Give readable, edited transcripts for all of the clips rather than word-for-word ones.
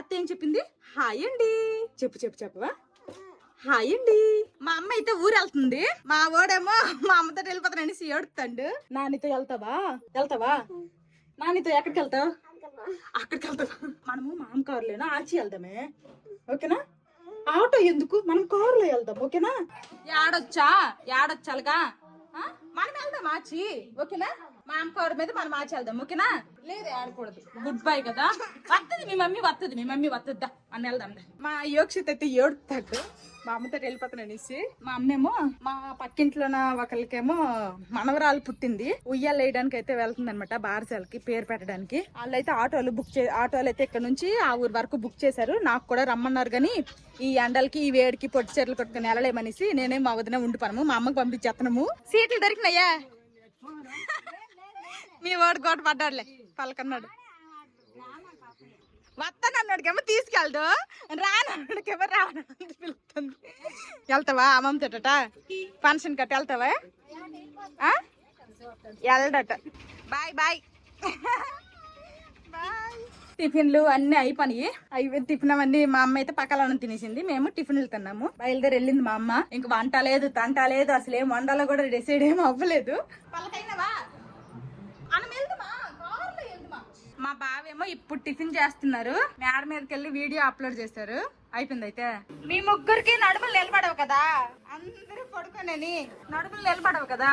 అత్త ఏం చెప్పింది? హాయ్ అండి చెప్పు చెప్పు చెప్పవా? హాయ్ అండి. మా అమ్మ అయితే ఊరు వెళ్తుంది, మా వాడేమో మా అమ్మతో వెళ్ళిపోతానని ఏడుతాడు. నానితో వెళ్తావా? నానితో ఎక్కడికి వెళ్తావు? అక్కడికి వెళ్తావా? మనము మామ కారులోనా ఆచి వెళ్దామే, ఓకేనా? ఆటో ఎందుకు, మనం కారులో వెళ్దాం, ఓకేనా? ఏడొచ్చాలుగా మనం వెళ్దాం ఆచి, ఓకేనా? మా అమ్మ కారు మీద మనం ఆచి వెళ్దాం, ఓకేనా? లేదు ఆడకూడదు, గుడ్ బై కదా. వస్తుంది మీ మమ్మీ వస్తుందా అని వెళ్దాం. మా యోక్షిత్ అయితే ఏడుతాడు మా అమ్మతో వెళ్ళిపోతాననేసి. మా అమ్మేమో మా పక్కింట్లోన ఒకరికేమో మనవరాలు పుట్టింది, ఉయ్యాలు వేయడానికి అయితే వెళ్తుంది అనమాట, బారసాలకి పేరు పెట్టడానికి. వాళ్ళైతే ఆటోలు అయితే ఇక్కడ నుంచి ఆ ఊరు వరకు బుక్ చేశారు. నాకు కూడా రమ్మన్నారు కానీ ఈ ఎండలకి ఈ వేడికి పొట్టి చీరలు కొట్టుకుని వెళ్ళలేమనేసి నేనే మా వదిన ఉండిపోను, మా అమ్మకి పంపించేస్తున్నాము. సీట్లు దొరికినాయా? మీ వాడు గోట పడ్డాడులే, పలకన్నాడు. వస్తానన్నాడికేమో తీసుకెళ్దు, రానన్నాడికేమో రావడానికి పిలుస్తుంది. వెళ్తావా అమ్మమ్మ తోట ఫంక్షన్ కట్ట వెళ్తావా? వెళ్ళడట. Bye bye bye. టిఫిన్లు అన్ని అయిపోయి టిఫిన్ అవన్నీ మా అమ్మ అయితే పక్కన తినేసింది, మేము టిఫిన్లు తిన్నాము. బయలుదేరి వెళ్ళింది మా అమ్మ. ఇంక వంట లేదు తంట లేదు, అసలు ఏం వండాలో కూడా డిసైడ్ ఏం అవ్వలేదు. పలకైనవా మనం వెళ్దామా? కార్లో వెళ్దామా? మా బావేమో ఇప్పుడు టిఫిన్ చేస్తున్నారు, మేడ మీదకి వెళ్ళి వీడియో అప్లోడ్ చేశారు. అయిపోయింది. అయితే మీ ముగ్గురికి నడుములు నిలబడవు కదా, అందరూ పడుకోనని నడుములు నిలబడవు కదా.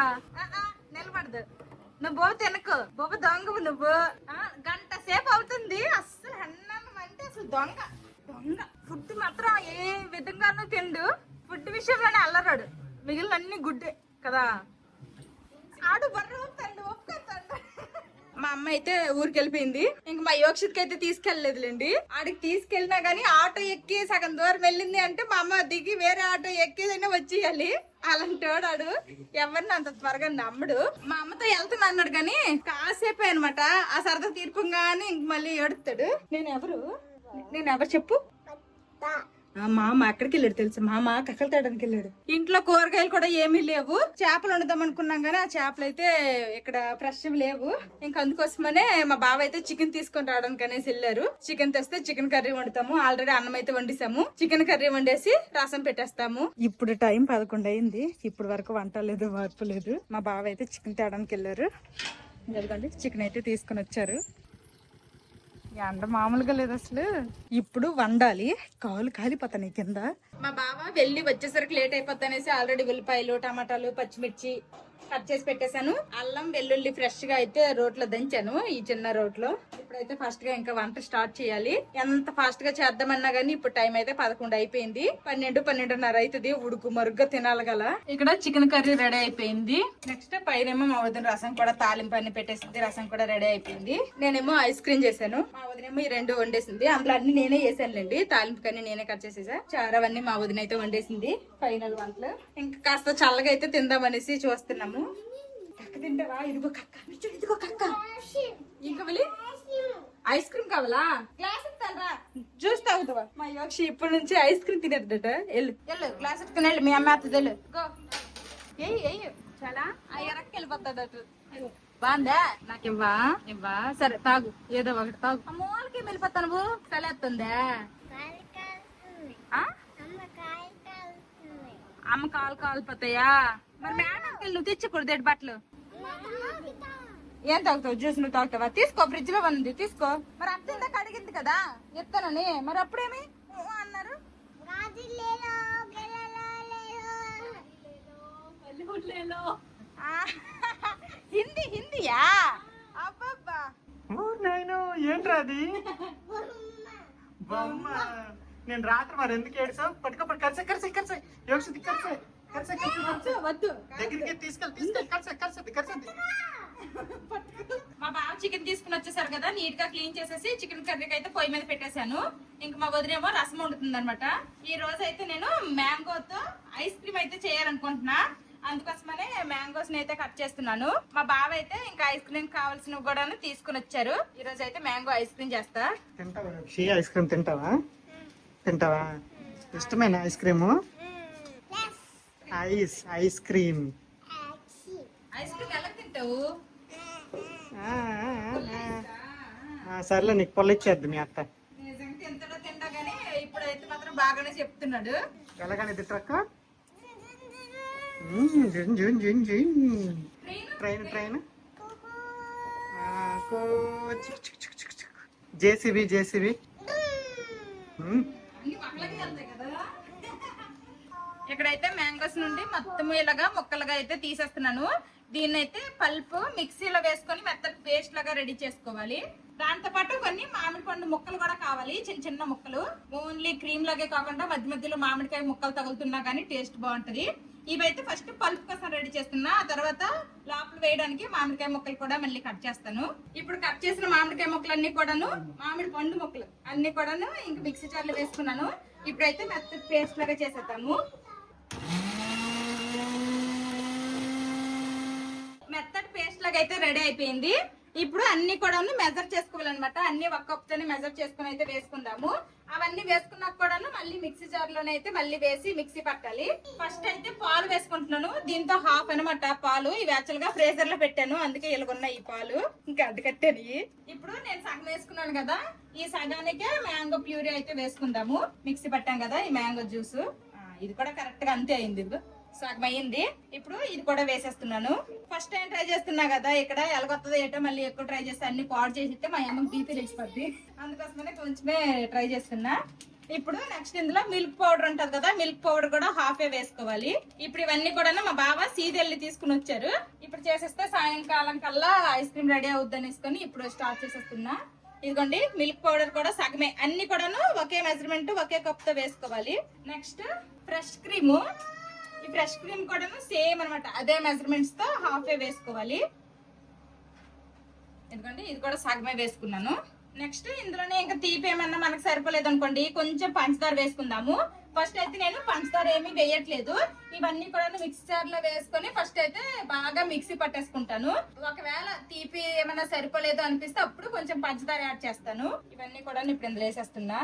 నిలబడదు, నువ్వు బొవ్వ తినకు, బొవ్వ దొంగవు నువ్వు. గంట సేపు అవుతుంది అస్సలు అన్నం అంటే అసలు దొంగ. ఫుడ్ మాత్రం ఏ విధంగానూ తిండు, ఫుడ్ విషయంలోనే అల్లరాడు, మిగిలిన అన్ని గుడ్డే కదా. ఆడు బర్రె ఊపుతాడు, ఒప్పుకొస్తాడు. మా అమ్మ అయితే ఊరికి వెళ్ళిపోయింది, ఇంక మా యోక్షిత్కి అయితే తీసుకెళ్లేదులేండి. ఆడికి తీసుకెళ్ళినా గానీ ఆటో ఎక్కి సగం దూరం వెళ్ళింది అంటే మా అమ్మ దిగి వేరే ఆటో ఎక్కేదైనా వచ్చేయాలి. అలాంటి వాడు ఎవరిని అంత త్వరగా నమ్మడు. మా అమ్మతో వెళ్తున్నా అన్నాడు కానీ కాసేపే అనమాట, ఆ సరదా తీర్పంగానే ఇంక మళ్ళీ ఏడుస్తాడు. నేనెవరు చెప్పు? మామ ఎక్కడికి వెళ్ళాడు తెలుసా? మామ కక్కలు తేడానికి వెళ్ళాడు. ఇంట్లో కూరగాయలు కూడా ఏమీ లేవు, చేపలు వండుదాం అనుకున్నాం గానీ ఆ చేపలు అయితే ఇక్కడ ఫ్రెష్ లేవు. ఇంక అందుకోసమనే మా బావ అయితే చికెన్ తీసుకొని రావడానికి అనేసి వెళ్ళారు. చికెన్ తెస్తే చికెన్ కర్రీ వండుతాము, ఆల్రెడీ అన్నం అయితే వండిసాము, చికెన్ కర్రీ వండేసి రసం పెట్టేస్తాము. ఇప్పుడు టైం 11 అయింది, ఇప్పుడు వరకు వంట లేదు మార్పు లేదు. మా బావ అయితే చికెన్ తేడానికి వెళ్ళారు. ఎందుకంటే చికెన్ అయితే తీసుకొని వచ్చారు. ఎండ మామూలుగా లేదు అసలు. ఇప్పుడు వండాలి, కాలు కాలిపోతాయి కింద. మా బావ వెళ్ళి వచ్చేసరికి లేట్ అయిపోతానేసి ఆల్రెడీ ఉల్లిపాయలు టమాటాలు పచ్చిమిర్చి కట్ చేసి పెట్టేశాను. అల్లం వెల్లుల్లి ఫ్రెష్ గా అయితే రోట్లో దంచాను, ఈ చిన్న రోట్లో. ఇప్పుడైతే ఫస్ట్ గా ఇంకా వంట స్టార్ట్ చేయాలి. ఎంత ఫాస్ట్ గా చేద్దామన్నా గానీ ఇప్పుడు టైం అయితే 11 అయిపోయింది. 12-12:30 అవుతుంది. ఉడుకు మరుగ్గా తినాలి గల. ఇక్కడ చికెన్ కర్రీ రెడీ అయిపోయింది. నెక్స్ట్ పైనేమో మా వదిన రసం కూడా తాలింపు అన్ని పెట్టేసింది, రసం కూడా రెడీ అయిపోయింది. నేనేమో ఐస్ క్రీమ్ చేశాను, మా వదినేమో ఈ 2 వండేసింది. అందులో అన్ని నేనే వేసానులేండి, తాలింపు కన్నీ నేనే కట్ చేసేసా. చారవన్నీ మా వదిన అయితే వండేసింది. ఫైనల్ వంటలు ఇంకా కాస్త చల్లగా అయితే తిందామనేసి చూస్తున్నాము. కక్క తింటావా? ఇదిగో కక్క, ఇదిగో కక్క. ఇంకా మళ్ళీ ఐస్ క్రీమ్ కావాలా? గ్లాస్ ఇస్తారా? జ్యూస్ తాగుతావా? మా యోక్షి ఇప్పటి నుంచి ఐస్ క్రీమ్ తినేద్దట. వెళ్ళు గ్లాస్ ఎత్తుకుని వెళ్ళు, మీ అమ్మ అత్తది. చాలా ఎరక్కి వెళ్ళిపోతాడట. బాగుందా? నాకివ్వా? సరే తాగు, ఏదో ఒకటి తాగు. అమ్మోళ్ళకి వెళ్ళిపోతా నువ్వు, చలేస్తుందా? అమ్మ కాలు కాలిపోతాయా? మరి మేడంకి వెళ్ళి నువ్వు తెచ్చకూడదు బట్టలు. ఏం తాగుతావు? జ్యూస్ నువ్వు తాగుతావా? తీసుకో, ఫ్రిడ్జ్ లో ఉంది, తీసుకో. మరి అత్త అడిగింది కదా ఎత్తానని, మరి అప్పుడేమి అన్నారు? హిందీయా? అబ్బబ్బా ఏంట్రా అది? నేను రాత్రి మరి ఎందుకు ఏడ్చావు? పట్టుకోపడి కరిసే యోక్షిత్ వద్దు, దగ్గరికి తీసుకెళ్ళి మా బావ చికెన్ తీసుకుని వచ్చేసారు కదా, నీట్ గా క్లీన్ చేసేసి చికెన్ కర్రీకి అయితే పొయ్యి మీద పెట్టేశాను. ఇంకా మా వదిలేమో రసం వండుతుంది అనమాట. ఈ రోజు అయితే నేను మ్యాంగోతో ఐస్ క్రీమ్ అయితే చేయాలనుకుంటున్నా, అందుకోసమనే మ్యాంగోస్ ని అయితే కట్ చేస్తున్నాను. మా బావ అయితే ఇంకా ఐస్ క్రీమ్ కావాల్సినవి కూడా తీసుకుని వచ్చారు. ఈ రోజు అయితే మ్యాంగో ఐస్ క్రీమ్ చేస్తా. ఐస్ క్రీమ్ తింటావా? ఇష్టమైన ఐస్ క్రీము? ఐస్ క్రీమ్ ఎలా తింటావు? సర్లే, నీకు పొల్ల ఇచ్చేద్ది మీ అత్త. నిజంగా తింటాడో బాగానే చెప్తున్నాడు. ఎలాగని ట్రక్ జున్ జున్ జున్ జున్ ట్రైన్ ట్రైన్ జేసీబీ జేసీబీ అన్ని పక్కలకి వెళ్తాయి కదా. ఇక్కడైతే మ్యాంగోస్ నుండి మొత్తం ఇలాగా ముక్కలుగా అయితే తీసేస్తున్నాను. దీన్ని అయితే పల్ప్ మిక్సీలో వేసుకొని మెత్తటి పేస్ట్ లాగా రెడీ చేసుకోవాలి. దాంతో పాటు కొన్ని మామిడి పండు ముక్కలు కూడా కావాలి, చిన్న చిన్న ముక్కలు. ఓన్లీ క్రీమ్ లాగే కాకుండా మధ్య మధ్యలో మామిడికాయ ముక్కలు తగులుతున్నా కానీ టేస్ట్ బాగుంటది. ఇవైతే ఫస్ట్ పల్ప్ కోసం రెడీ చేస్తున్నా, ఆ తర్వాత లోపల వేయడానికి మామిడికాయ ముక్కలు కూడా మళ్ళీ కట్ చేస్తాను. ఇప్పుడు కట్ చేసిన మామిడికాయ ముక్కలు అన్ని కూడాను, మామిడి పండు ముక్కలు అన్ని కూడాను ఇంక మిక్సీ జార్లో వేసుకున్నాను. ఇప్పుడైతే మెత్తటి పేస్ట్ లాగా చేసేద్దాము. మెత్తటి పేస్ట్ లాగా అయితే రెడీ అయిపోయింది. ఇప్పుడు అన్ని కూడా మెజర్ చేసుకోవాలన్నమాట. అన్ని ఒక కప్తోనే మెజర్ చేసుకుని అయితే వేసుకుందాము. అవన్నీ వేసుకున్నాక కూడా మళ్ళీ మిక్సీ జార్ లోనైతే మళ్ళీ వేసి మిక్సీ పట్టాలి. ఫస్ట్ అయితే పాలు వేసుకుంటున్నాను. దీంతో హాఫ్ అనమాట పాలు. ఇవి యాక్చువల్ గా ఫ్రీజర్ లో పెట్టాను, అందుకే ఇలాగున్నాయి ఈ పాలు. ఇంకా అడ్డు కట్టాను. ఇప్పుడు నేను సగం వేసుకున్నాను కదా, ఈ సగానికే మ్యాంగో ప్యూరీ అయితే వేసుకుందాము. మిక్సీ పట్టాం కదా ఈ మ్యాంగో జ్యూస్. ఇది కూడా కరెక్ట్ గా అంతే అయింది, సగం అయ్యింది. ఇప్పుడు ఇది కూడా వేసేస్తున్నాను. ఫస్ట్ టైం ట్రై చేస్తున్నా కదా, ఇక్కడ ఎలాగొస్తుందో ఏటో మళ్ళీ ఎక్కువ ట్రై చేస్తే అన్ని పాడు చేసిస్తే మా అమ్మకి బీపీ లేచిపోద్ది. అందుకోసమనే కొంచెమే ట్రై చేస్తున్నా. ఇప్పుడు నెక్స్ట్ ఇందులో మిల్క్ పౌడర్ ఉంటది కదా, మిల్క్ పౌడర్ కూడా హాఫే వేసుకోవాలి. ఇప్పుడు ఇవన్నీ కూడా మా బావ సీదెల్లి తీసుకుని వచ్చారు. ఇప్పుడు చేసేస్తే సాయంకాలం కల్లా ఐస్ క్రీమ్ రెడీ అవుద్దని వేసుకొని ఇప్పుడు స్టార్ట్ చేసేస్తున్నా. ఇదిగోండి మిల్క్ పౌడర్ కూడా సగమే, అన్ని కూడాను ఒకే మెజర్మెంట్ ఒకే కప్ తో వేసుకోవాలి. Next fresh cream. ఈ ఫ్రెష్ క్రీమ్ కూడా సేమ్ అనమాట, అదే మెజర్మెంట్స్ తో హాఫ్ వేసుకోవాలి. ఎందుకంటే ఇది కూడా సగమే వేసుకున్నాను. నెక్స్ట్ ఇందులోనే ఇంకా తీపి ఏమన్నా మనకు సరిపోలేదు అనుకోండి, కొంచెం పంచదార వేసుకుందాము. ఫస్ట్ అయితే నేను పంచదార ఏమీ వేయట్లేదు. ఇవన్నీ కూడా మిక్సీ జార్ లో వేసుకొని ఫస్ట్ అయితే బాగా మిక్సీ పట్టేసుకుంటాను. ఒకవేళ తీపి ఏమన్నా సరిపోలేదు అనిపిస్తే అప్పుడు కొంచెం పంచదార యాడ్ చేస్తాను. ఇవన్నీ కూడా ఇప్పుడు ఇందులో వేసేస్తున్నా.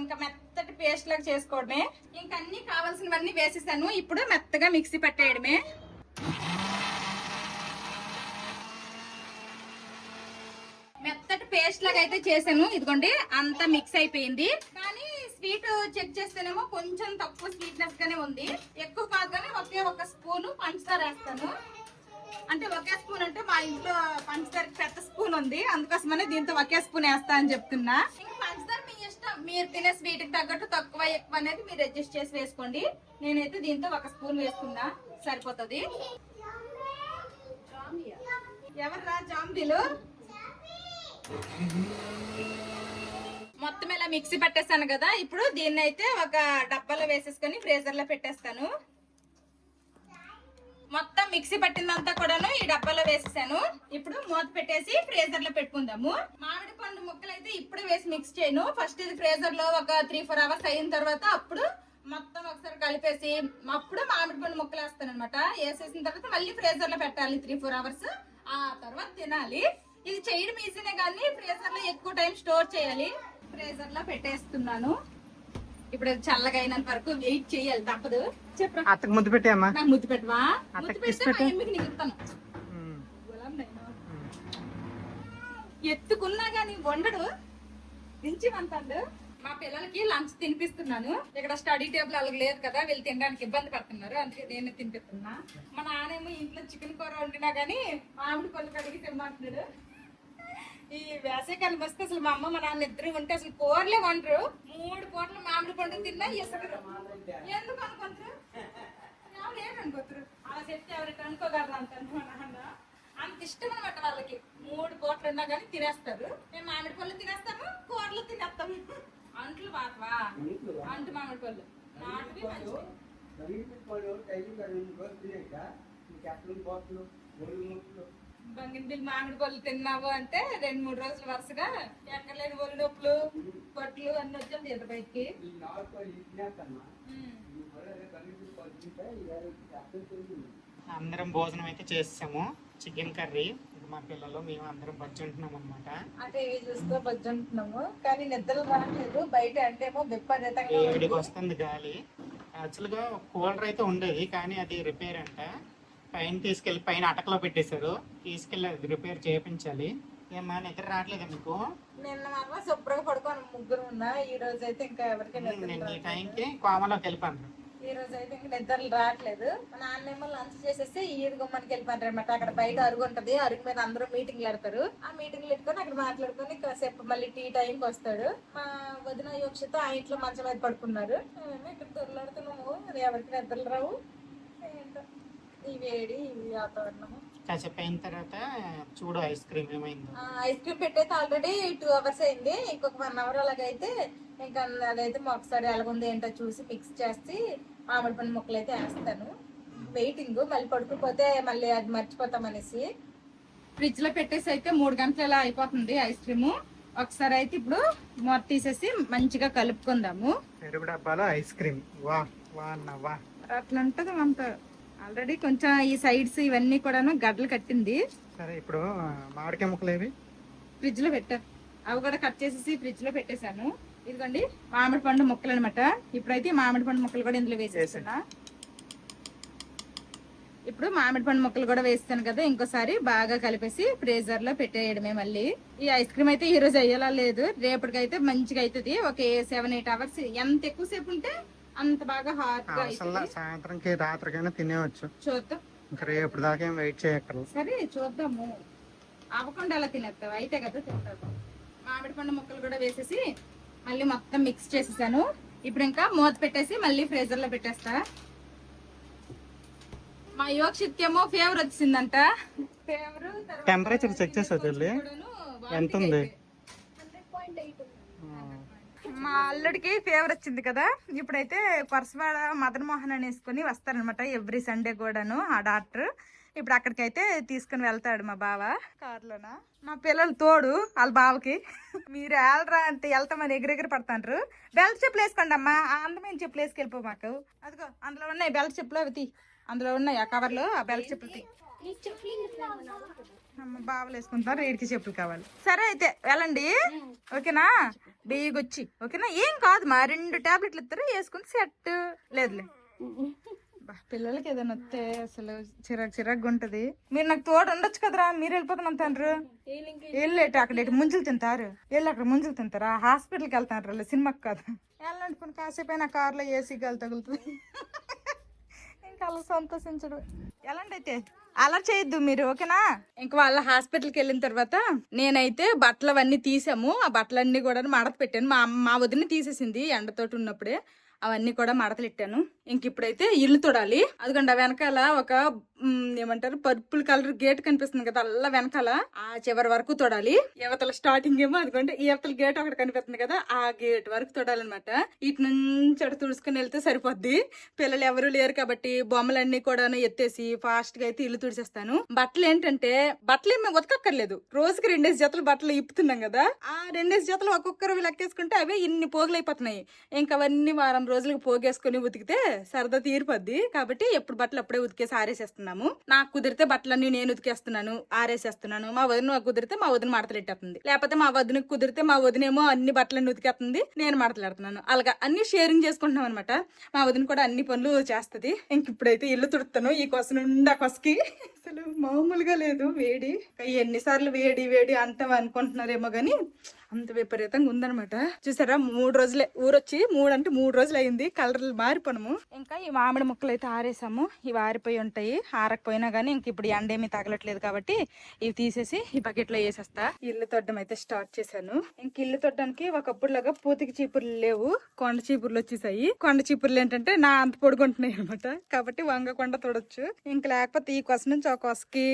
ఇంకా మెత్తటి పేస్ట్ లాగా చేసుకోవడమే. ఇంకా అన్ని కావాల్సినవన్నీ వేసేసాను. ఇప్పుడు మెత్తగా మిక్సీ పట్టేయడమే. మెత్తటి పేస్ట్ లాగా అయితే చేసాను. ఇదిగోండి అంతా మిక్స్ అయిపోయింది. కానీ స్వీట్ చెక్ చేస్తేనేమో కొంచెం తక్కువ స్వీట్నెస్ గానే ఉంది, ఎక్కువ కాదు. కానీ ఒకే ఒక స్పూన్ పంచదార వేస్తాను. అంటే ఒకే స్పూన్ అంటే మా ఇంట్లో పంచదార పెద్ద స్పూన్ ఉంది, అందుకోసమనే దీంతో ఒకే స్పూన్ వేస్తా అని చెప్తున్నా. ఇంకా పంచదార మీ ఇష్టం, మీరు తినే స్వీట్ కి తగ్గట్టు తక్కువ ఎక్కువ అనేది మీరు అడ్జస్ట్ చేసి వేసుకోండి. నేనైతే దీంతో ఒక స్పూన్ వేసుకున్నా, సరిపోతుంది. ఎవర్రా జాంబీలు? మొత్తం ఇలా మిక్సీ పట్టేస్తాను కదా, ఇప్పుడు దీన్ని అయితే ఒక డబ్బాలో వేసేసుకొని ఫ్రీజర్ లో పెట్టేస్తాను. మొత్తం మిక్సీ పట్టిందంతా కూడాను ఈ డబ్బాలో వేసేసాను. ఇప్పుడు మూత పెట్టేసి ఫ్రీజర్ లో పెట్టుకుందాము. మామిడి పండు ముక్కలు అయితే ఇప్పుడు వేసి మిక్స్ చేయను. ఫస్ట్ ఇది ఫ్రీజర్ లో ఒక 3-4 అవర్స్ అయిన తర్వాత అప్పుడు మొత్తం ఒకసారి కలిపేసి అప్పుడు మామిడి పండు ముక్కలు వేస్తాను అనమాట. వేసేసిన తర్వాత మళ్ళీ ఫ్రీజర్ లో పెట్టాలి 3-4 అవర్స్. ఆ తర్వాత తినాలి. ఇది చేయడం ఈజీనే కానీ ఫ్రీజర్ లో ఎక్కువ టైం స్టోర్ చేయాలి. ఫ్రీజర్ లో పెట్టేస్తున్నాను. ఇప్పుడు చల్లగా అయినంత వరకు వెయిట్ చేయాలి, తప్పదు. చెప్పరా అత్తకు ముద్దు పెట్టామా? నాకు ముద్దు పెట్టవా? ముద్దు పెడితే మా అమ్మకి నీకు ఇస్తాను. ఎత్తుకున్నా గానీ వండడు, దించిమంటాడు. మా పిల్లలకి లంచ్ తినిపిస్తున్నాను. ఇక్కడ స్టడీ టేబుల్ అలాగ లేదు కదా, వీళ్ళు తినడానికి ఇబ్బంది పడుతున్నారు, అందుకే నేను తినిపిస్తున్నా. మా నానేమో ఇంట్లో చికెన్ కూర వండినా గానీ మామిడి పళ్ళు కడిగి తినమంటున్నాడు. ఈ వేసవికాలం వస్తే అసలు మా అమ్మ మా నాన్న ఇద్దరు ఉంటే అసలు కూరలే వండరు. 3 పూటలు మామిడి పండు తిన్నా ఇసుకరు. ఎందుకు అనుకుంటారు? ఏమనుకోతారు? అలా చెప్తే ఎవరికి అనుకోగలరు అంటారు. మా నాన్న అంత ఇష్టం అనమాట వాళ్ళకి. 3 పూటలు ఉన్నా కానీ తినేస్తారు. మేము మామిడి పళ్ళు తినేస్తాము, కూరలు తినేస్తాము. అంట్లు బాగా అంటు మామిడి పళ్ళు నాటివి మంచివి. బంగినపల్లి మామిడి పళ్ళు తిన్నావు అంటే 2-3 రోజులు వరుసగా ఎక్కర్లేని ఒళ్ళు నొప్పులు పట్లు అన్ని వచ్చాం చేత బయటికి. అందరం భోజనం అయితే చేసాము. Chicken curry. మా పిల్లలు మేము అందరం బజ్జుంటున్నాం అనమాట. అంటే ఇవి చూస్తూ బజ్జుంటున్నాము కానీ నిద్రలు రావట్లేదు. బయట అంటే ఏమో విపరీతంగా వేడికి వస్తుంది గాలి. యాక్చువల్ గా కూలర్ అయితే ఉండేది కానీ అది రిపేర్ అంట. పైన తీసుకెళ్లి పైన అటకలో పెట్టేశారు, తీసుకెళ్లి అది రిపేర్ చేయించాలి. ఏమా నిద్ర రావట్లేదా మీకు? నిన్న మాత్రం శుభ్రంగా పడుకోను, ముగ్గురు ఉన్నా. ఈ రోజు అయితే ఇంకా ఎవరికి నేను ఈ టైంకి కోమలోకి వెళ్ళిపోను. ఈ రోజు అయితే ఇంకా నిద్రలు రావట్లేదు. మా నాన్నేమో లంచ్ చేసేసి ఈది గుమ్మనికి వెళ్ళిపోతారు అనమాట. అక్కడ బయట అరుగు ఉంటది, అరుగు మీద అందరూ మీటింగ్లు పెడతారు. ఆ మీటింగ్లు పెట్టుకొని అక్కడ మాట్లాడుకొని కాసేపు మళ్ళీ టీ టైంకి వస్తాడు. మా వదిన యోక్షతో ఆ ఇంట్లో మంచం మీద పడుకున్నారు. మేము ఇక్కడ దొరలాడుతున్నాము, అది ఎవరికి నిద్రలు రావు. ఏంటో ఈ వేడి ఈ వాతావరణము. కాసేపు అయిన తర్వాత చూడు ఐస్ క్రీమ్ ఏమైందో. ఐస్ క్రీమ్ పెట్టయితే ఆల్రెడీ 2 hours అయింది. ఇంకొక 1 hour అలాగైతే ఇంకా అదైతే ఒకసారి ఎలాగుంది ఏంటో చూసి మిక్స్ చేసి మామిడి పండు ముక్కలు అయితే వేస్తాను. వెయిటింగ్, మళ్ళీ పడుకుపోతే మళ్ళీ అది మర్చిపోతాం అనేసి. ఫ్రిడ్జ్ లో పెట్టేసి అయితే 3 గంటలు ఇలా అయిపోతుంది ఐస్ క్రీమ్. ఒకసారి అయితే ఇప్పుడు మొత్తం తీసేసి మంచిగా కలుపుకుందాము. పెరుగు డబ్బాలో ఐస్ క్రీమ్ వా వా వా అట్లా ఉంటది అంత. ఆల్రెడీ కొంచెం ఈ సైడ్స్ ఇవన్నీ కూడాను గడ్డలు కట్టింది. సరే ఇప్పుడు మామిడికాయ ముక్కలు ఏవి ఫ్రిడ్జ్ లో పెట్టాను, అవి కూడా కట్ చేసేసి ఫ్రిడ్జ్ లో పెట్టేశాను. ఇదిగోండి మామిడి పండు ముక్కలు అనమాట. ఇప్పుడైతే మామిడి పండు ముక్కలు కూడా ఇందులో వేసేస్తున్నా. ఇప్పుడు మామిడి పండు ముక్కలు కూడా వేస్తాను కదా, ఇంకోసారి బాగా కలిపేసి ఫ్రీజర్ లో పెట్టేయడమే. మళ్ళీ ఈ ఐస్ క్రీమ్ అయితే ఈ రోజు అయ్యేలా లేదు, రేపటికైతే మంచిగా అవుతుంది. ఒక 7-8 hours, ఎంత ఎక్కువసేపు ఉంటే అంత బాగా హాట్ గా అవుతుంది. సాయంత్రంకి రాత్రికైనా తినేవచ్చు. చూద్దాం, ఇంకా రేపు దాకా ఏం వెయిట్ చేయక్కర్లేదు. సరే చూద్దాము. అవ్వకుండా అలా తినేస్తావు, అయితే కదా తింటావు. మామిడి పండు ముక్కలు కూడా వేసేసి మళ్ళీ మొత్తం మిక్స్ చేసేసాను. ఇప్పుడు ఇంకా మూత పెట్టేసి మళ్ళీ ఫ్రీజర్ లో పెట్టేస్తా. మా యోక్షిత్యమో ఫీవర్ వచ్చిందంట. టెంపరేచర్ చెక్ చేసావు చెల్లి, ఎంత ఉంది? మా అల్లుడికి ఫీవర్ వచ్చింది కదా, ఇప్పుడైతే కొరసవాడ మదన్ మోహన్ అని వేసుకుని వస్తారనమాట ఎవ్రీ సండే కూడాను ఆ డాక్టర్. ఇప్పుడు అక్కడికైతే తీసుకుని వెళ్తాడు మా బావ కారులోన. మా పిల్లలు తోడు వాళ్ళ బావకి. మీరు వెళ్ళరా అంటే వెళ్తామని ఎగిరెగిరి పడతాండ్రు. బెల్ట్ చెప్పులు వేసుకోండి అమ్మా, ఆ అందమైన చెప్పులు వేసుకెళ్ళిపో మాకు. అదిగో అందులో ఉన్నాయి బెల్ట్ చెప్పులు, అవి తీ. అందులో ఉన్నాయి ఆ కవర్ లో, ఆ బెల్ట్ చెప్పులు తీ. బావలు వేసుకుంటారు, వీడికి చెప్పులు కావాలి. సరే అయితే వెళ్ళండి, ఓకేనా? బీగొచ్చి ఓకేనా, ఏం కాదు మా 2 టాబ్లెట్లు ఇస్తారు, వేసుకుని సెట్. లేదులే పిల్లలకి ఏదైనా వస్తే అసలు చిరాకు ఉంటది. మీరు నాకు తోడు ఉండొచ్చు కదరా, మీరు వెళ్ళిపోతామంటారు. వెళ్ళేట అక్కడ ముంజులు తింటారు, వెళ్ళి అక్కడ ముంజులు తింటారా? హాస్పిటల్కి వెళ్తారు, సినిమాకి కాదు. వెళ్ళండి కొన్ని కాసేపు అయినా కార్లో ఏసీ గాలి తగులుతుంది. ఇంకా అలా సంతోషించడు. వెళ్ళండి అయితే, అలా చేయొద్దు మీరు, ఓకేనా? ఇంక వాళ్ళ హాస్పిటల్కి వెళ్ళిన తర్వాత నేనైతే బట్టలు అవన్నీ తీసాము. ఆ బట్టలన్నీ కూడా మడత పెట్టాను. మా వదిన తీసేసింది ఎండతోటి ఉన్నప్పుడే, అవన్నీ కూడా మడతలు పెట్టాను. ఇంక ఇప్పుడైతే ఇల్లు తొడాలి. అదిగోండి వెనకాల ఒక ఏమంటారు పర్పుల్ కలర్ గేట్ కనిపిస్తుంది కదా, అలా వెనకాల ఆ చివరి వరకు తొడాలి. యువతల స్టార్టింగ్ ఏమో అదిగోండి యువతల గేట్ ఒకటి కనిపిస్తుంది కదా, ఆ గేట్ వరకు తొడాలన్నమాట. ఇటు నుంచి అటు తుడుచుకుని వెళ్తే సరిపోద్ది. పిల్లలు ఎవరు లేరు కాబట్టి బొమ్మలన్నీ కూడా ఎత్తేసి ఫాస్ట్ గా అయితే ఇల్లు తుడిచేస్తాను. బట్టలు ఏంటంటే బట్టలు ఏమి ఉతకక్కర్లేదు, రోజుకి 2 జతలు బట్టలు ఇప్పుతున్నాం కదా, ఆ 2 జతలు ఒక్కొక్కరు లెక్కేసుకుంటే అవే ఇన్ని పోగులు అయిపోతున్నాయి. ఇంకా అవన్నీ వారం రోజులకు పోగేసుకుని ఉతికితే సరదా తీరిపోద్ది. కాబట్టి ఎప్పుడు బట్టలు అప్పుడే ఉతికేసి ఆరేసేస్తున్నాము. నాకు కుదిరితే బట్టలన్నీ నేను ఉతికేస్తున్నాను, ఆరేసేస్తున్నాను. మా వదిన కుదిరితే మా వదిన మడతలెట్టేస్తుంది, లేకపోతే మా వదినకు కుదిరితే మా వదినేమో అన్ని బట్టలన్నీ ఉతికేస్తుంది, నేను మడతలెడుతున్నాను. అలాగా అన్ని షేరింగ్ చేసుకుంటున్నాం అనమాట. మా వదిన కూడా అన్ని పనులు చేస్తుంది. ఇంక ఇప్పుడైతే ఇల్లు తుడుతాను, ఈ కొస నుండి ఆ కొసకి. అసలు మామూలుగా లేదు వేడి. ఎన్నిసార్లు వేడి వేడి అంటాం అనుకుంటున్నారేమో గానీ అంత విపరీతంగా ఉందనమాట. చూసారా 3 రోజులే ఊరొచ్చి, 3 రోజులు అయింది, కలర్లు మారిపోనము. ఇంకా ఈ మామిడి ముక్కలు అయితే ఆరేసాము, ఇవి ఆరిపోయి ఉంటాయి. ఆరకపోయినా గానీ ఇంక ఇప్పుడు ఎండేమీ తగలట్లేదు కాబట్టి ఇవి తీసేసి ఈ బకెట్ లో వేసేస్తా. ఇల్లు తొడ్డం అయితే స్టార్ట్ చేశాను. ఇంక ఇల్లు తొడ్డానికి ఒకప్పుడు లాగా పూతికి చీపుర్లు లేవు, కొండ చీపుర్లు వచ్చేసాయి. కొండ చీపుర్లు ఏంటంటే నా అంత పొడుగుంటున్నాయి అనమాట, కాబట్టి వంగకుండా తొడొచ్చు. ఇంక లేకపోతే ఈ కొస నుంచి ఒక కొసకి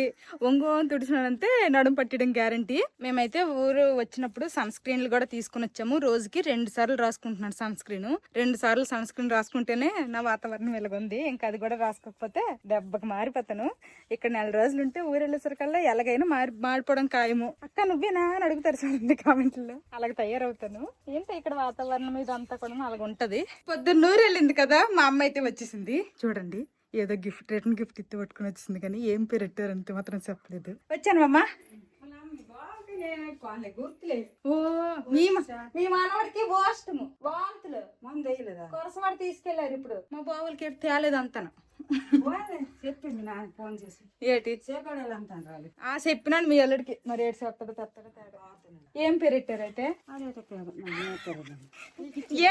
ఒంగో తుడిచినంతే నడుము పట్టడం గ్యారంటీ. మేమైతే ఊరు వచ్చినప్పుడు సన్ స్క్రీన్లు కూడా తీసుకుని వచ్చాము. రోజుకి 2 సార్లు రాసుకుంటున్నాను సన్ స్క్రీన్. 2 సార్లు సన్ స్క్రీన్ రాసుకుంటేనే నా వాతావరణం వెలుగుంది. ఇంకా అది కూడా రాసుకోకపోతే దెబ్బకి మారిపోతాను. ఇక్కడ 4 రోజులు ఉంటే ఊరు వెళ్ళేసరికల్లా ఎలాగైనా మారిపోవడం ఖాయము. అక్క నువ్వేనా అని అడుగుతారు చూడండి కామెంట్లో, అలాగే తయారవుతాను. ఏంటో ఇక్కడ వాతావరణం మీద అంతా కూడా అలాగ ఉంటది. పొద్దున్న ఊరు వెళ్ళింది కదా, మా అమ్మ అయితే వచ్చేసింది. చూడండి ఏదో రిటర్న్ గిఫ్ట్ ఇత్తి పట్టుకుని వచ్చింది, కానీ ఏం పేరు పెట్టారంటే మాత్రం చెప్పలేదు. వచ్చాను అమ్మ. ఓ మీ మానవాడికి వాస్తము వాంతులు కొరసవాడు తీసుకెళ్లారు. ఇప్పుడు మా బావులకి తేలేదు అంతను. చెప్పింది నాకు ఫోన్ చేసి ఏటి చేపడాలి అంటాను రాలేదు చెప్పినాను మీ అల్లుడికి మరి ఏడు చెప్తాడు తెస్తాడు తేడా ఏం పేరు పెట్టారైతే అదే పేరు నాకు పేరు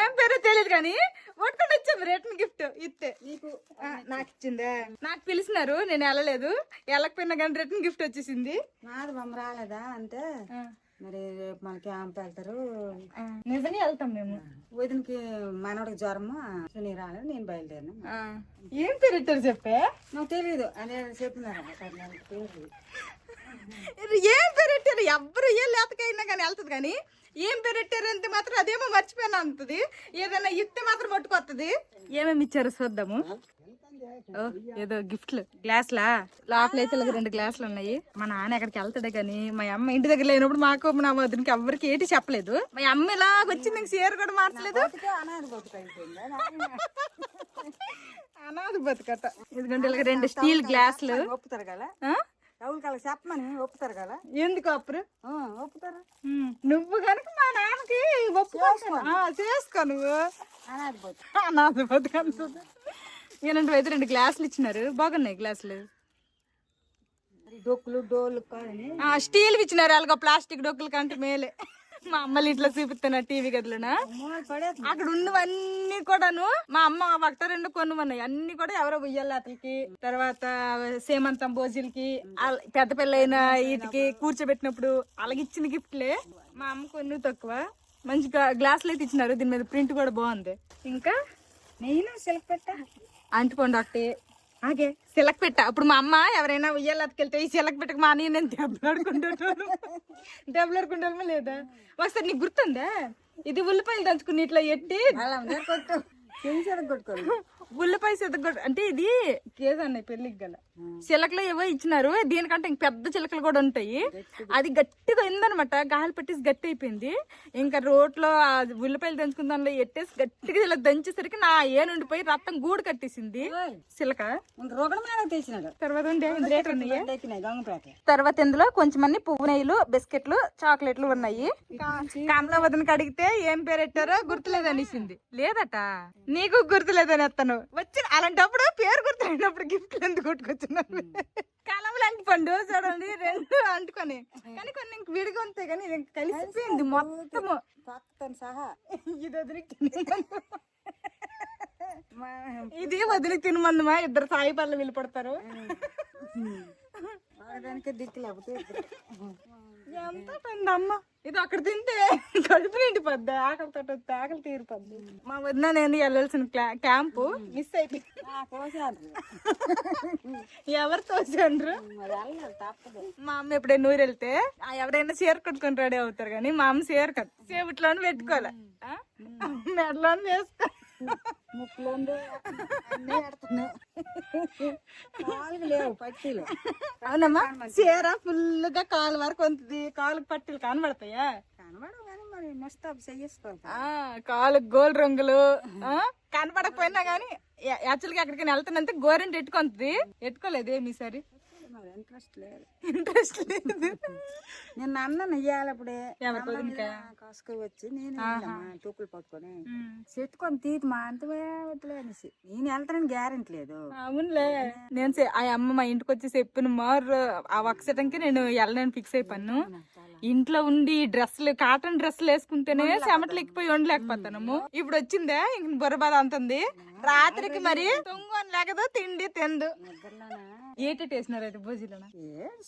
ఏం పేరో తెలియదు కానీ పట్టుకొని వచ్చాము రిటర్న్ గిఫ్ట్ ఇస్తే నీకు నాకు ఇచ్చిందే నాకు పిలిచినారు నేను వెళ్ళలేదు వెళ్ళకపోయినా కానీ రిటర్న్ గిఫ్ట్ వచ్చేసింది నాది బొమ్మ రాలేదా అంటే మరి రేపు మన క్యాంప్ వెళ్తారు నిజంగా వెళ్తాం మేము వదినకి మనవడికి జ్వరము శని రాలేదు నేను బయలుదేరిన ఏం పేరు పెట్టారు చెప్పే నాకు తెలియదు అదే చెప్పినారు నాకు తెలియదు ఏం పేరు పెట్టారు ఎవ్వరు ఏ లేతకైనా కానీ వెళ్తుంది కానీ ఏం పేరు పెట్టారు అంటే మాత్రం అదేమో మర్చిపోయినా అంతది ఏదైనా ఇస్తే మాత్రం పట్టుకొస్తుంది ఏమేమి ఇచ్చారు చూద్దాము ఓ ఏదో గిఫ్ట్లు గ్లాసులా లోపల అయితే 2 గ్లాసులు ఉన్నాయి మా నాన్న ఎక్కడికి వెళ్తాడే కానీ మా అమ్మ ఇంటి దగ్గర లేనప్పుడు మాకు నా వదినకి ఎవరికి ఏంటి చెప్పలేదు మా అమ్మ ఇలా వచ్చింది ఇంక చీర కూడా మార్చలేదు అనాది బతుకు అయిపోయింది అనాథ బతుకట ఎందుకంటే 2 స్టీల్ గ్లాసులు ఒప్పుతారు కదా ఎవరి కల చెప్పమని ఒప్పుతారు కదా ఎందుకు అప్పుడు ఒప్పుతారు నువ్వు కనుక మా నాన్నకి చేసుకో నువ్వు అనాది బతుకు అనాథ బతుకు ఏనంటే అయితే 2 గ్లాసులు ఇచ్చినారు బాగున్నాయి గ్లాసులు డొక్కులు డోలు కానీ స్టీల్ ఇచ్చినారు అలాగ ప్లాస్టిక్ డొక్కులు కంటే మేలే మా అమ్మలు ఇట్లా చూపిస్తున్నా టీవీ గదిలోనా అక్కడ ఉన్నవన్నీ కూడాను మా అమ్మ ఒకట 2 కొనుమన్నాయి అన్ని కూడా ఎవరో ఉయ్యాలి అతనికి తర్వాత సేమంతం భోజులకి పెద్ద పిల్లైన వీటికి కూర్చోబెట్టినప్పుడు అలాగిచ్చిన గిఫ్ట్లే మా అమ్మ కొన్ని తక్కువ మంచి గ్లాసులు అయితే ఇచ్చినారు దీని మీద ప్రింట్ కూడా బాగుంది ఇంకా నేను సిల్క్ పెట్ట అంటుకోండి ఒకటి ఆగే సిలక్ పెట్ట అప్పుడు మా అమ్మ ఎవరైనా ఉయ్యాలి అతకెళ్తే ఈ సిలక్ పెట్టక మా అన్నయ్య నేను దెబ్బలాడుకుంటాను లేదా ఒకసారి నీకు గుర్తుందా ఇది ఉల్లిపాయలు దంచుకుని ఇట్లా ఎట్టి కొట్టుకోవాలి ఉల్లిపాయ సిద్ధగొట్టు అంటే ఇది కేదన్నాయి పెళ్లికి గల చిలకలు ఏవో ఇచ్చినారు దీనికంటే ఇంక పెద్ద చిలకలు కూడా ఉంటాయి అది గట్టిగా అయిందనమాట గాలి పెట్టేసి గట్టి అయిపోయింది ఇంకా రోట్లో ఉల్లిపాయలు దంచుకున్న దానిలో ఎట్టేసి గట్టిగా ఇలా దంచేసరికి నా ఏనుండిపోయి రక్తం గూడు కట్టేసింది చిలక తర్వాత ఇందులో కొంచెం అన్ని పువ్వు నెయ్యిలు బిస్కెట్లు చాక్లెట్లు ఉన్నాయి కమలా వదనకి అడిగితే ఏం పేరు పెట్టారో గుర్తులేదనిసింది లేదట నీకు గుర్తులేదని అతను వచ్చి అలాంటప్పుడు పేరు గుర్తున్నప్పుడు గిఫ్ట్లు ఎందుకు కొట్టుకొచ్చున్నాను కలములు అంటుపండు చూడండి 2 అంటుకొని కానీ కొన్ని ఇంక విడిగా ఉంటాయి కానీ ఇది కలిసిపోయింది మొత్తము సహా ఇది వదిలికి ఇది వదిలికి తినమందమా 2 సాయి పళ్ళు వెళ్ళిపడతారు దిక్కు లేకపోతే ఎంత పెద్ద అమ్మ ఇది అక్కడ తింటే కడుపు నిండిపోద్ది ఆకలితో వస్తే ఆకలి తీరిపోద్ది మా వదిన నేను వెళ్ళాల్సిన క్యాంపు మిస్ అయిపోయింది ఎవరు తోచండ్రు మా అమ్మ ఎప్పుడైనా ఊరు వెళ్తే ఎవరైనా చీర కట్టుకొని రెడీ అవుతారు కానీ మా అమ్మ చీర కట్టు సేపుట్లోనే పెట్టుకోవాలి మెడలోనే వేసుకో ముక్కులోండి లేవు పట్టీలు అవునమ్మా చీర ఫుల్ గా కాలు వరకు ఉంటుంది కాలు పట్టీలు కనబడతాయా కనబడవు కానీ మరి మస్తు చెయ్యేసుకోవాలి కాలు గోల్డ్ రంగులు కనపడకపోయినా గానీ యాక్చువల్ గా ఎక్కడికైనా వెళ్తానంటే గోరెంట్ ఎట్టుకుంటుంది ఎట్టుకోలేదు ఏమి సరి ఇంట్రెస్ట్ లేదు ఇంట్రెస్ట్ లేదు నేను అన్నను ఇయ్యాలప్పుడే కాసుకు వచ్చి నేను తూకులు పట్టుకొని చెట్టుకొని తీతి మా అంత అనేసి నేను వెళ్తానని గ్యారెంటీ లేదు అవునులే నేను ఆ అమ్మ మా ఇంటికి వచ్చి చెప్పిన ఆ ఒక్కసటంకి నేను వెళ్ళని ఫిక్స్ అయిపోయాను ఇంట్లో ఉండి డ్రెస్సులు కాటన్ డ్రెస్సులు వేసుకుంటేనే చెమటలు ఎక్కిపోయి ఉండలేకపోతాము ఇప్పుడు వచ్చిందే ఇంక బుర్రబాధ అంతుంది రాత్రికి మరి తొంగు అని లేకదో తిండి తిందు ఏటేటి వేసినారు అయితే భోజీలో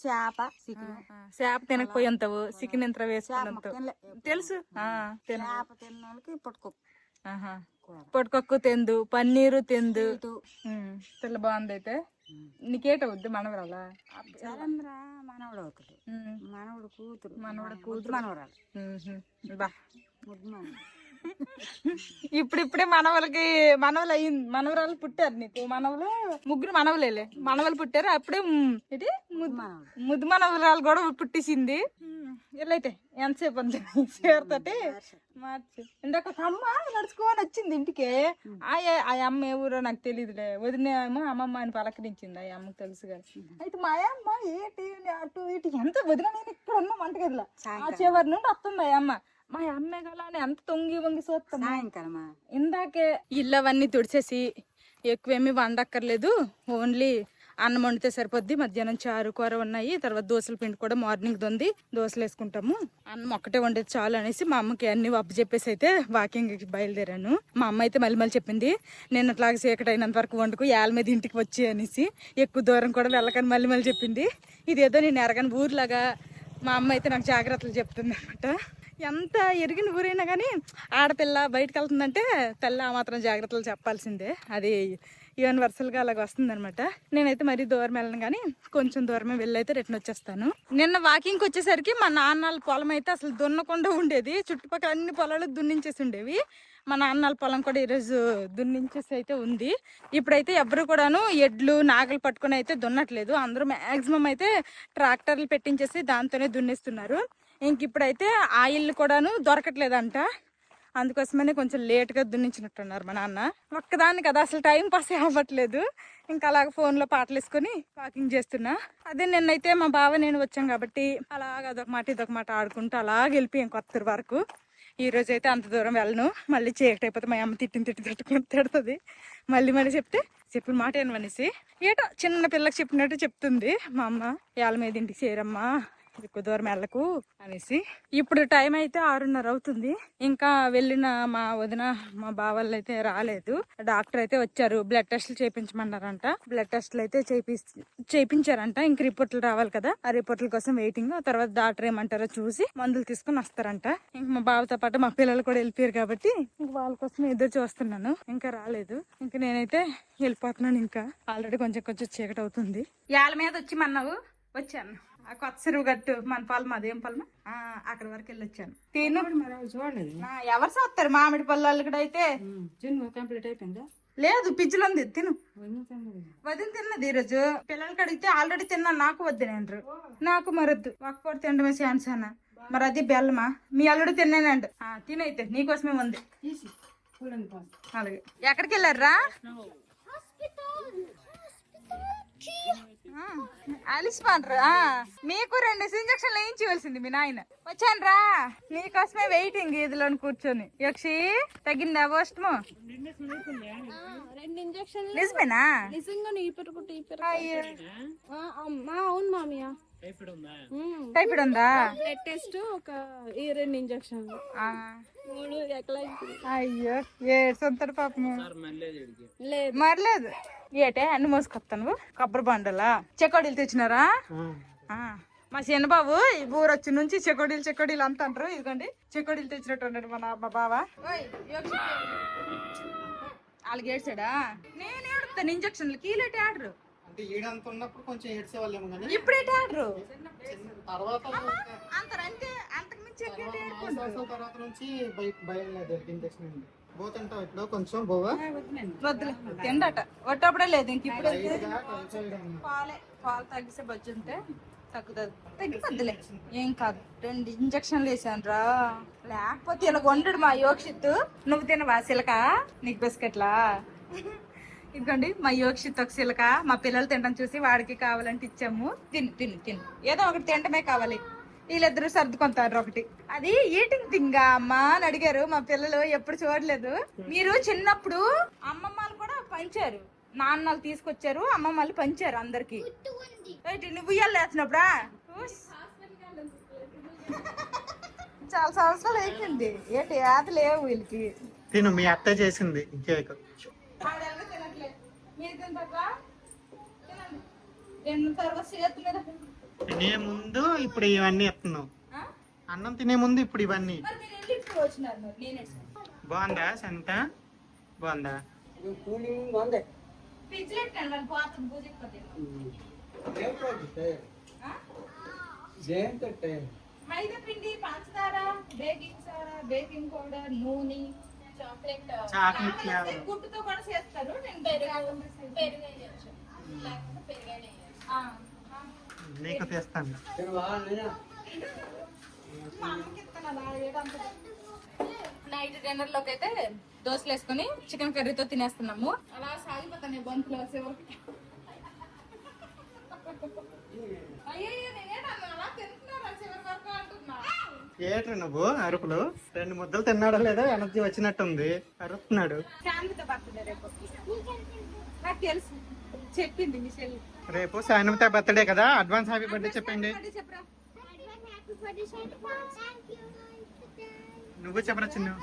చేప తినకపోయింతావు చికెన్ ఎంత వేసుకున్నంత తెలుసు పొట్టుకొక్కు తెందు పన్నీరు తెందు తెల్ల బాగుంది అయితే నీకేటవుద్ది మనవరాలా మనవడు అవుతుంది మనవడు కూతురు మనవరాలు బా ఇప్పుడిప్పుడే మనవలు అయ్యింది మనవరాలు పుట్టారు నీకు మనవలు 3 మనవలేలే మనవలు పుట్టారు అప్పుడే ఇది ముద్దు మనవరాలు కూడా పుట్టేసింది ఎల్లైతే ఎంతసేపు అంతే చేరుతోటి మార్చి ఇందాక అమ్మ నడుచుకోని వచ్చింది ఇంటికి ఆ అమ్మ ఏ ఊరో నాకు తెలియదులే వదినేమో అమ్మమ్మ అని పలకరించింది ఆ అమ్మకి తెలుసు కదా అయితే మా అమ్మ ఏంటి అటు ఇటు ఎంత వదిన నేను ఇక్కడ ఉన్నా వంటగదిలో ఆ చివరి నుండి వస్తుంది ఆ అమ్మ మా అమ్మే గల ఎంత తొంగి వంగి చూస్తాం ఇందాకే ఇల్లు అవన్నీ తుడిచేసి ఎక్కువేమీ వండక్కర్లేదు, ఓన్లీ అన్నం వండితే సరిపోద్ది. మధ్యాహ్నం చారు కూర ఉన్నాయి, తర్వాత దోశల పిండి కూడా మార్నింగ్ ఉంది, దోశలు వేసుకుంటాము. అన్నం ఒక్కటే వండేది చాలు అనేసి మా అమ్మకి అన్ని వప్పు చెప్పేసి అయితే వాకింగ్కి బయలుదేరాను. మా అమ్మ అయితే మళ్ళీ చెప్పింది, నేను అట్లాగే చీకటి అయినంత వరకు వండుకు ఏళ్ళ మీద ఇంటికి వచ్చి అనేసి. ఎక్కువ దూరం కూడా వెళ్ళకని మళ్ళీ చెప్పింది. ఇదేదో నేను ఎరగని ఊర్లాగా మా అమ్మ అయితే నాకు జాగ్రత్తలు చెప్తుంది అనమాట. ఎంత ఎరిగిన ఊరైనా కానీ ఆడపిల్ల బయటకు వెళ్తుందంటే తల్లి ఆ మాత్రం జాగ్రత్తలు చెప్పాల్సిందే. అది యూనివర్సల్గా అలాగ వస్తుంది అనమాట. నేనైతే మరీ దూరం వెళ్ళను కానీ కొంచెం దూరమే వెళ్ళైతే రిటర్న్ వచ్చేస్తాను. నిన్న వాకింగ్కి వచ్చేసరికి మా నాన్నల పొలం అయితే అసలు దున్నకుండా ఉండేది, చుట్టుపక్కల అన్ని పొలాలు దున్నించేసి ఉండేవి. మా నాన్నల పొలం కూడా ఈరోజు దున్నించేసి అయితే ఉంది. ఇప్పుడైతే ఎవరు కూడాను ఎడ్లు నాగలు పట్టుకుని అయితే దున్నట్లేదు, అందరూ మ్యాక్సిమం అయితే ట్రాక్టర్లు పెట్టించేసి దాంతోనే దున్నేస్తున్నారు. ఇంక ఇప్పుడైతే ఆయిల్ కూడాను దొరకట్లేదంట, అందుకోసమనే కొంచెం లేట్గా దున్నించినట్టున్నారు మా నాన్న. ఒక్కదాన్ని కదా అసలు టైం పాస్ అవ్వట్లేదు, ఇంకా అలాగ ఫోన్లో పాటలు వేసుకొని వాకింగ్ చేస్తున్నా. అదే నిన్నైతే మా బావ నేను వచ్చాం కాబట్టి అలాగ అదొక మాట ఇదొక మాట ఆడుకుంటూ అలాగ వెళ్ళిపోయాం కొత్త వరకు. ఈ రోజు అయితే అంత దూరం వెళ్ళను, మళ్ళీ చీకటి అయిపోతే మా అమ్మ తిట్టుకుని తిడుతుంది. మళ్ళీ చెప్తే చెప్పిన మాట ఏమనేసి ఏటో చిన్న పిల్లకి చెప్పినట్టు చెప్తుంది మా అమ్మ. ఏళ్ళ మీద ఇంటికి చేరమ్మా, ఎక్కువ దూరం వెళ్ళకు అనేసి. ఇప్పుడు టైం అయితే 6:30 అవుతుంది. ఇంకా వెళ్ళిన మా వదిన మా బావళ్ళు అయితే రాలేదు. డాక్టర్ అయితే వచ్చారు, బ్లడ్ టెస్ట్లు చేయించమన్నారంట. బ్లడ్ టెస్ట్లు అయితే చేయించారంట. ఇంక రిపోర్ట్లు రావాలి కదా, ఆ రిపోర్ట్ల కోసం వెయిటింగ్. తర్వాత డాక్టర్ ఏమంటారో చూసి మందులు తీసుకుని వస్తారంట. ఇంక మా బావతో పాటు మా పిల్లలు కూడా వెళ్ళిపోయారు కాబట్టి ఇంక వాళ్ళ కోసం ఎదురు చూస్తున్నాను, ఇంకా రాలేదు. ఇంక నేనైతే వెళ్ళిపోతున్నాను. ఇంకా ఆల్రెడీ కొంచెం చీకటి అవుతుంది. ఏళ్ళ మీద వచ్చి మన్నావు వచ్చాను, ఆ కొత్త చెరువు గట్టు మన పొలం, అదేం పొలం, అక్కడ వరకు వెళ్ళొచ్చాను. తిను చూడలేదు, ఎవరు చూస్తారు మామిడి పళ్ళు కూడా అయితే కంప్లీట్ అయిపోయిందా? లేదు, పిజ్జులు ఉంది, తిను. వదిన తిన్నది ఈరోజు. పిల్లలకి అడిగితే ఆల్రెడీ తిన్నా, నాకు వద్దునంటారు. నాకు మరొద్దు, ఒక్కపూట తినడమే ఛాన్స్ అన్న. మరి అది బెల్లమా, మీ అల్లుడు తిన్నానండు. తినైతే నీకోసమే ఉంది. అలాగే. ఎక్కడికి వెళ్ళారా? అలిసిపోండ్రా, మీకు 2 ఇంజక్షన్లు వేయించవలసింది మీ నాయన. వచ్చాను రా, నీకోసమే వెయిటింగ్ ఇదిలో కూర్చొని. యక్షి తగ్గిందా అవసరము? 2 ఇంజక్షన్లు నిజమేనా? నిజంగా అవును మామయ్య. టైఫాయిడ్ ఉందా? బ్లడ్ టెస్ట్ ఒక 2 ఇంజక్షన్లు 3 ఎక్కలా. అయ్యో ఏడ్సొంతాడు పాపము. లేదు మరలేదు ఏటే అన్ని మోసుకొస్తాను. కొబ్బరి బండలా చెకోడీలు తెచ్చినారా? మా చిన్నబాబు ఈ ఊరొచ్చి నుంచి చెకోడీలు అంత అంటారు. ఇదిగోండి చెకోడీలు తెచ్చినట్టు ఉన్నాడు మా బావ. వాళ్ళకి ఏడ్చాడా? నేను ఏడుతాను ఇంజక్షన్లు, కీలేటి ఆడరు. అంటే ఈడంత ఉన్నప్పుడు కొంచెం ఏడ్చేవాళ్ళేమో కానీ ఇప్పుడేటి ఆడరు తర్వాత అంతే, అంతకు మించి తర్వాత నుంచి భయం లేదు. ఇంజక్షన్ పోతుంటావు ఇట్లా కొంచెం బోవా వద్దులే, తిండట ఒట్టప్పుడే లేదు. ఇంక ఇప్పుడు పాలు తగ్గిసే బజ్జి ఉంటే తగ్గుతుంది, తగ్గిపోద్దులే, ఏం కాదు. 2 ఇంజక్షన్లు వేసాను రా, లేకపోతే ఇలా వండు మా యోక్షిత్. నువ్వు తినవా సిలక? నీకు బిస్కెట్లా? ఇదిగోండి మా యోక్షిత్ ఒక సిలక, మా పిల్లలు తినడం చూసి వాడికి కావాలంటే ఇచ్చాము. తిను ఏదో ఒకటి తినటమే కావాలి. వీళ్ళిద్దరూ సర్దుకుంటారు ఒకటి. అది ఈటింగ్ థింగా అమ్మా అని అడిగారు మా పిల్లలు, ఎప్పుడు చూడలేదు. మీరు చిన్నప్పుడు అమ్మమ్మలు కూడా పంచారు, నాన్నలు తీసుకొచ్చారు, అమ్మమ్మలు పంచారు అందరికి. నువ్వు ఇయ్యాలి వేసినప్పుడా? చాలా సంవత్సరాలు అయిపోయింది. ఏంటి ఆత లేవు వీళ్ళకి. తిను, మీ అత్త చేసింది కేక్. తినే ముందు ఇప్పుడు ఇవన్నీ ఎత్తున్నావు, అన్నం తినే ముందు ఇప్పుడు ఇవన్నీ. బాగుందా సంత? బాగుందా? మైదా పిండి, పంచదార, బేకింగ్ సోడా, బేకింగ్ పౌడర్, నూనె, చాక్లెట్ గుడ్డుతో కూడా చేస్తారు. నీకు తెస్తాను. నైట్ డిన్నర్ లోకి అయితే దోశలు వేసుకుని చికెన్ కర్రీతో తినేస్తున్నాము. అలా సాగిపోతాను బంతులు వచ్చేవరకు. అయ్యో నేనేనా అలా తింటున్నారా చివరి వరకు అంటున్నా. ఏట్రా నువ్వు అరుపులు 2 ముద్దలు తిన్నాడో లేదో ఎనర్జీ వచ్చినట్టుంది అరుపుతున్నాడు. శాంతితో బర్త్డే రేపు. నాకు తెలుసు, చెప్పింది మిషెల్. రేపు శాన్విత బర్త్డే కదా, అడ్వాన్స్ హ్యాపీ బర్త్డే చెప్పండి. చెప్పరా, నువ్వు చెప్పరా చిన్ను.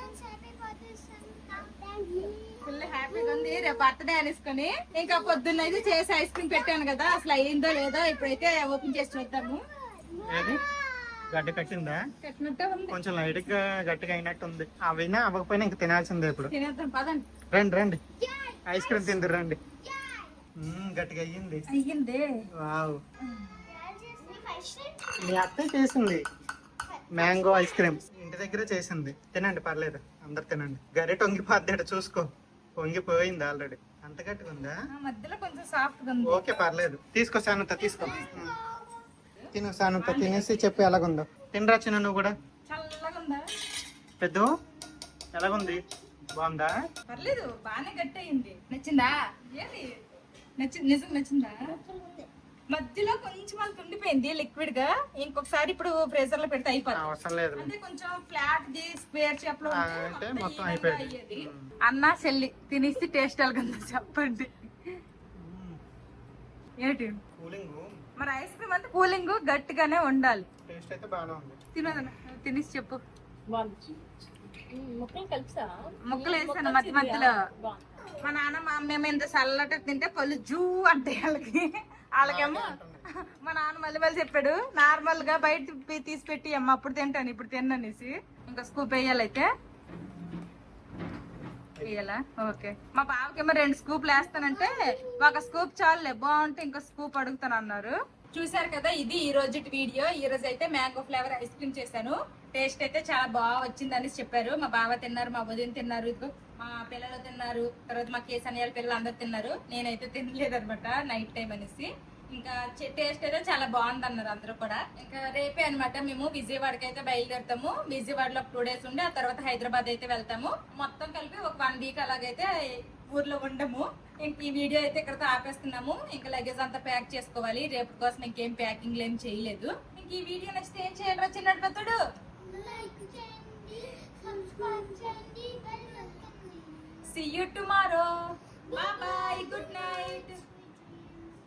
ఫుల్ హ్యాపీగా ఉంది. రేపు బర్త్డే అనేసుకొని ఇంకా పొద్దున్న అయితే చేసి ఐస్ క్రీమ్ పెట్టాను కదా, అసలు అయ్యిందో లేదో ఇప్పుడైతే ఓపెన్ చేసి చూద్దాము. ఏది గడ్డ కట్టిందా? కట్టినట్టే ఉంది. కొంచెం లైట్ గా గట్టిగా అయినట్టుంది. అవినా అవ్వకపోయినా ఇంక తినాల్సిందే ఇప్పుడు. తినేద్దాం పదండి. రండి రండి ఐస్ క్రీమ్ తిందురు రండి. గట్టిగా అయ్యింది. అయ్యింది. వావ్, మీ అత్తయ్య చేసింది మ్యాంగో ఐస్ క్రీమ్, ఇంటి దగ్గర చేసింది. తినండి పర్లేదు, అందరు తినండి. గరిట వంగిపోద్దాడు చూసుకో, వంగిపోయింది ఆల్రెడీ. అంత గట్టిగా ఉందా? మధ్యలో కొంచెం సాఫ్ట్ గా ఉంది. ఓకే పర్లేదు, తీసుకో సానుత తీసుకో. తిను సానుత, తినేసి చెప్పు ఎలాగుందో. తినరా చిన్న నువ్వు కూడా. చల్లగా ఉందా? పెద్ద ఎలాగుంది? బాగుందా? పర్లేదు, బాగానే గట్టి అయింది. నచ్చిందా? ఏది నచ్చింది? నిజం నచ్చిందా? మధ్యలో కొంచెం అంత ఉండిపోయింది లిక్విడ్ గా. ఇంకొకసారి ఇప్పుడు ఫ్రీజర్ లో పెడితే అయిపోతుంది. అవసరం లేదు. అంటే కొంచెం ఫ్లాట్ ది స్క్వేర్ షేప్ లో అంటే మొత్తం అయిపోయింది. అన్న చెల్లి తినేసి టేస్ట్ ఎలాగుందో చెప్పండి. ఏంటి కూలింగ్, మరి ఐస్ క్రీమ్ అంతా కూలింగ్ గట్టిగానే ఉండాలి. టేస్ట్ అయితే బాగానే ఉంది. తినదన్న తినేసి చెప్పు. ముక్కలు కలిసా? ముక్కలు వేసాను మధ్య మధ్యలో. మా నాన్న మా అమ్మ ఏమో ఇంత చల్లట తింటే పళ్ళు జూ అంటే వాళ్ళకేమో మా నాన్న మళ్ళీ మళ్ళీ చెప్పాడు నార్మల్ గా బయట తీసి పెట్టి అమ్మ అప్పుడు తింటాను ఇప్పుడు తిన్ననేసి. ఇంకా స్కూప్ వేయాలైతే వేయాలా? ఓకే. మా బావకేమో 2 స్కూప్లు వేస్తానంటే ఒక స్కూప్ చాలులే, బాగుంటే ఇంకో స్కూప్ అడుగుతాను అన్నారు. చూసారు కదా, ఇది ఈ రోజు వీడియో. ఈ రోజు అయితే మ్యాంగో ఫ్లేవర్ ఐస్ క్రీమ్ చేశాను. టేస్ట్ అయితే చాలా బాగా వచ్చిందని చెప్పారు. మా బావ తిన్నారు, మా వదిన తిన్నారు, ఇదిగో మా పిల్లలు తిన్నారు, తర్వాత మా కేసనియాల పిల్లలు అందరు తిన్నారు. నేనైతే తినలేదు అనమాట, నైట్ టైం అనేసి. ఇంకా టేస్ట్ అయితే చాలా బాగుంది అన్నారు అందరూ కూడా. ఇంకా రేపే అనమాట మేము విజయవాడకి అయితే బయలుదేరుతాము. విజయవాడలో 2 days ఉండి ఆ తర్వాత హైదరాబాద్ అయితే వెళ్తాము. మొత్తం కలిపి ఒక 1 week అలాగైతే ఊర్లో ఉండము. ఇంక ఈ వీడియో అయితే ఇక్కడతో ఆపేస్తున్నాము. ఇంకా లగేజ్ అంతా ప్యాక్ చేసుకోవాలి. రేపు కోసం ఇంకేం ప్యాకింగ్ ఏం చేయలేదు. ఇంక ఈ వీడియో నచ్చితే ఏం చేయాలి చిన్నాడు పెద్దడు? See you tomorrow. Bye bye. Good night.